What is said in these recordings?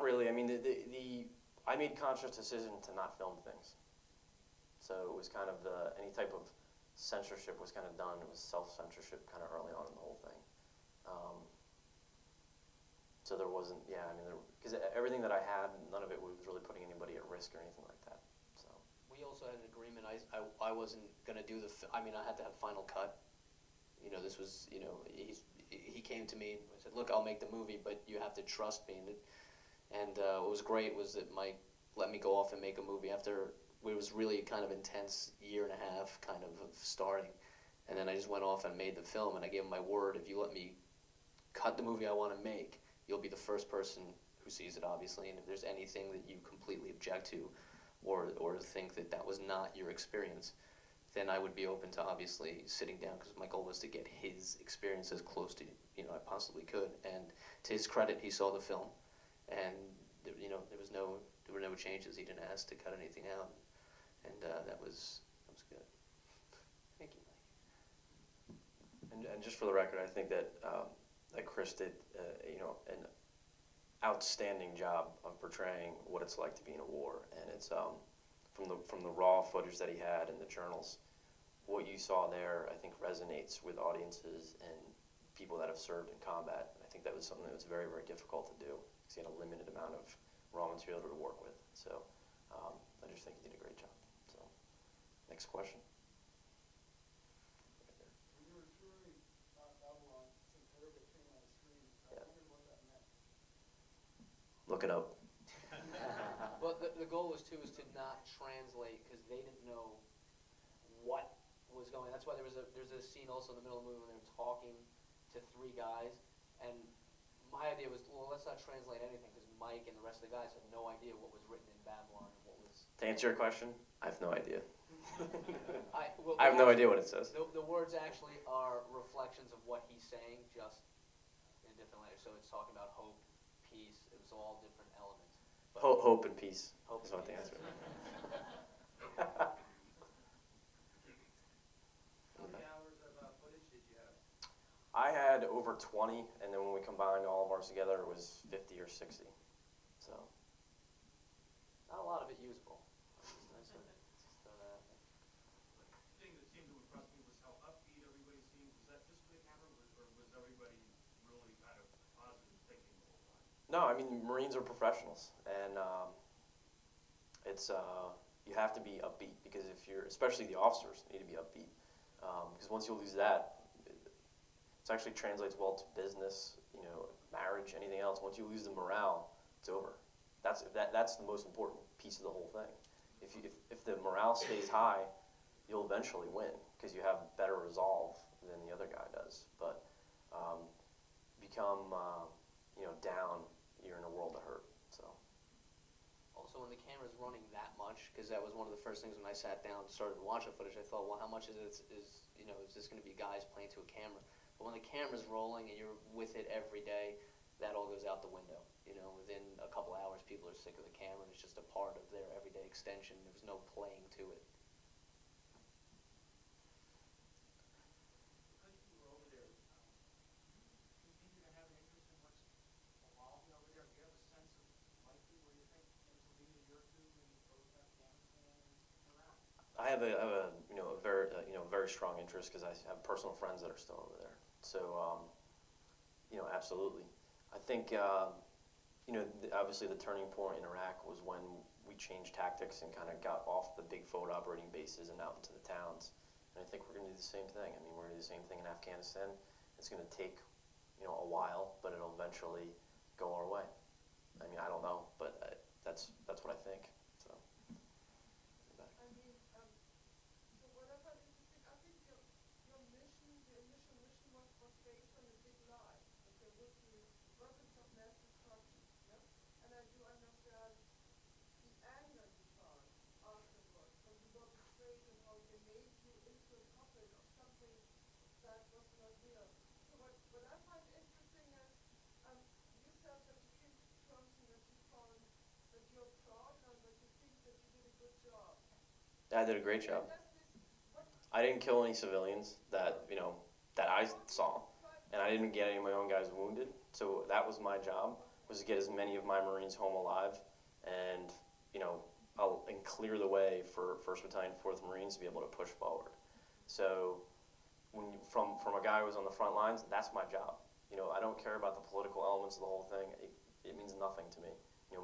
really. I mean, I made conscious decision to not film things. So it was kind of any type of censorship was kind of done. It was self-censorship kind of early on in the whole thing. So there wasn't, yeah, I mean, because everything that I had, none of it was really putting anybody at risk or anything like that. So we also had an agreement. I wasn't going to do I mean, I had to have final cut. You know, this was, you know, he came to me and said, look, I'll make the movie, but you have to trust me. And what was great was that Mike let me go off and make a movie after it was really kind of intense year and a half kind of starting. And then I just went off and made the film, and I gave him my word, if you let me cut the movie I want to make, you'll be the first person who sees it, obviously, and if there's anything that you completely object to or think that that was not your experience, then I would be open to obviously sitting down, because my goal was to get his experience as close to, you know, I possibly could. And to his credit, he saw the film, and you know, there were no changes. He didn't ask to cut anything out, and that was good. Thank you, Mike. and just for the record, I think that that Chris did you know, an outstanding job of portraying what it's like to be in a war, and it's from the raw footage that he had in the journals, what you saw there, I think, resonates with audiences and people that have served in combat. And I think that was something that was very, very difficult to do, because he had a limited amount of raw material to work with. So I just think he did a great job. So next question. When you were touring Babylon, some paragraph came on the screen. I wondered what that meant. Look it up. Well, the goal was to not translate, because they didn't know what was going. That's why there's a scene also in the middle of the movie when they're talking to three guys, and my idea was, well, let's not translate anything, because Mike and the rest of the guys had no idea what was written in Babylon and what was. To answer your question, I have no idea. I have no idea what it says. The words actually are reflections of what he's saying, just in different language. So it's talking about hope, peace. It was all different elements. Hope and peace Hope is and what the peace. answer is. How many hours of footage did you have? I had over 20, and then when we combined all of ours together, it was 50 or 60. So Not a lot of it usable. Just throw that out there. The thing that seemed to impress me was how upbeat everybody seemed. Was that just for the camera, or was everybody really kind of positive thinking the whole time? no, I mean, Marines are professionals, and it's you have to be upbeat, because if you're, especially the officers, need to be upbeat, because once you lose that, it actually translates well to business, you know, marriage, anything else. Once you lose the morale, it's over. That's the most important piece of the whole thing. If the morale stays high, you'll eventually win, because you have better resolve than the other guy does. But become you know, down, you're in a world of hurt. So Also, when the camera's running that much, because that was one of the first things when I sat down and started watching footage, I thought, well, how much is you know, is this going to be guys playing to a camera? But when the camera's rolling and you're with it every day, that all goes out the window. You know, within a couple hours, people are sick of the camera, and it's just a part of their everyday extension. There was no playing to it. Because you were over there, do you think you're going to have an interest in what's evolving over there? Do you have a sense of likely where you think things will be in a year or two in both Afghanistan and Iraq? I have a you know, very strong interest, because I have personal friends that are still over there. So you know, absolutely. I think you know, obviously the turning point in Iraq was when we changed tactics and kind of got off the big forward operating bases and out into the towns. And I think we're going to do the same thing. I mean, we're going to do the same thing in Afghanistan. It's going to take, you know, a while, but it'll eventually go our way. I mean, I don't know, but that's what I think. So. I mean, so what I find interesting, I think your mission, the initial mission was based on a big lie, that there would be weapons of mass destruction, yeah? And I do understand the anger you found afterwards, when you were betrayed and how they made you into a puppet of something that was not real. So what I find interesting is, you said that you came to terms and that you found that you're proud and that you think that you did a good job. I did a great job. I didn't kill any civilians that, you know, that I saw, and I didn't get any of my own guys wounded. So that was my job. was to get as many of my Marines home alive, and and clear the way for 1st Battalion, 4th Marines to be able to push forward. So from a guy who was on the front lines, that's my job. I don't care about the political elements of the whole thing. It means nothing to me.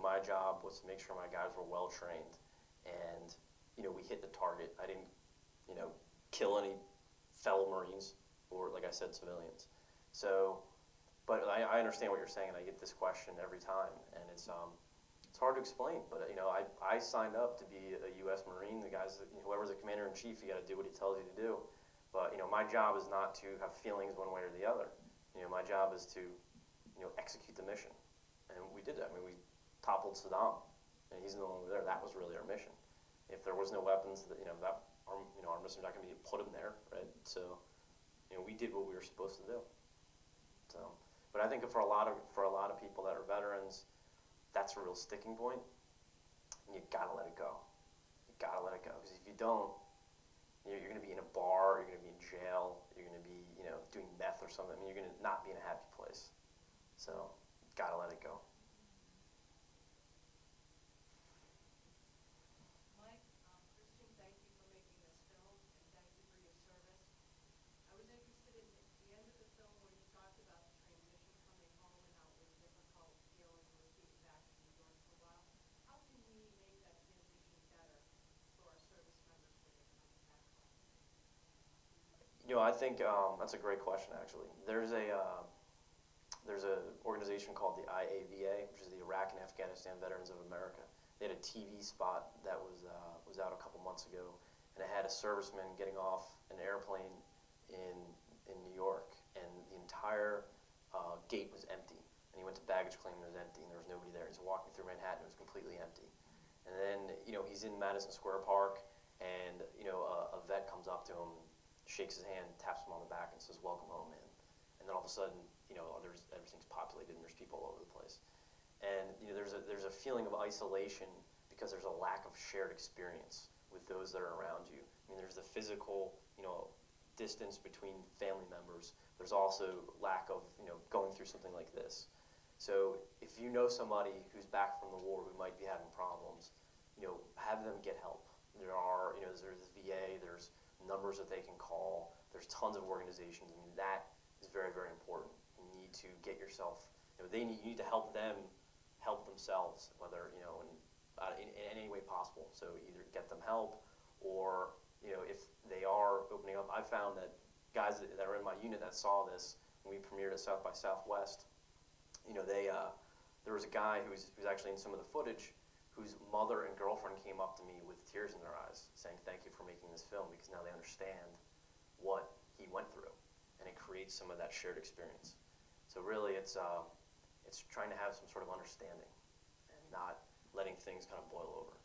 My job was to make sure my guys were well trained, and we hit the target. I didn't kill any fellow Marines or, like I said, civilians. So, but I understand what you're saying, and I get this question every time, and it's hard to explain. But I signed up to be a U.S. Marine. The guys, whoever's the commander in chief, you got to do what he tells you to do. But my job is not to have feelings one way or the other. My job is to execute the mission, and we did that. I mean, we toppled Saddam, and he's no longer there. That was really our mission. If there was no weapons, that our mission was not going to be to put him there, right? So we did what we were supposed to do. So, but I think for a lot of people that are veterans, that's a real sticking point. And you gotta let it go. You gotta let it go, because if you don't, you're going to be in a bar, you're going to be in jail, you're going to be doing meth or something. I mean, you're going to not be in a happy place. So, gotta let it go. Mike, Kristian, thank you for making this film, and thank you for your service. I was interested in the end of the film where you talked about the transition coming home and how it was difficult dealing with being back in New York for a while. How can we make that transition better for our service members when they come back home? I think that's a great question, actually. There's a organization called the IAVA, which is the Iraq and Afghanistan Veterans of America. They had a TV spot that was out a couple months ago, and it had a serviceman getting off an airplane in New York, and the entire gate was empty. And he went to baggage claim, and it was empty, and there was nobody there. He's walking through Manhattan, it was completely empty. And then he's in Madison Square Park, and a vet comes up to him, shakes his hand, taps him on the back, and says, "Welcome home, man." And then all of a sudden, everything's populated and there's people all over the place. And there's a feeling of isolation because there's a lack of shared experience with those that are around you. I mean, there's the physical, distance between family members. There's also lack of, going through something like this. So if you know somebody who's back from the war who might be having problems, have them get help. There's VA, there's numbers that they can call. There's tons of organizations. I mean, that is very, very important. You need to get yourself, you need to help them help themselves, whether, in any way possible. So either get them help, or, if they are opening up. I found that guys that are in my unit that saw this, when we premiered at South by Southwest, there was a guy who was actually in some of the footage, whose mother and girlfriend came up to me with tears in their eyes, saying, "Thank you for making this film," because now they understand what he went through, and it creates some of that shared experience. So really, it's trying to have some sort of understanding, and not letting things kind of boil over.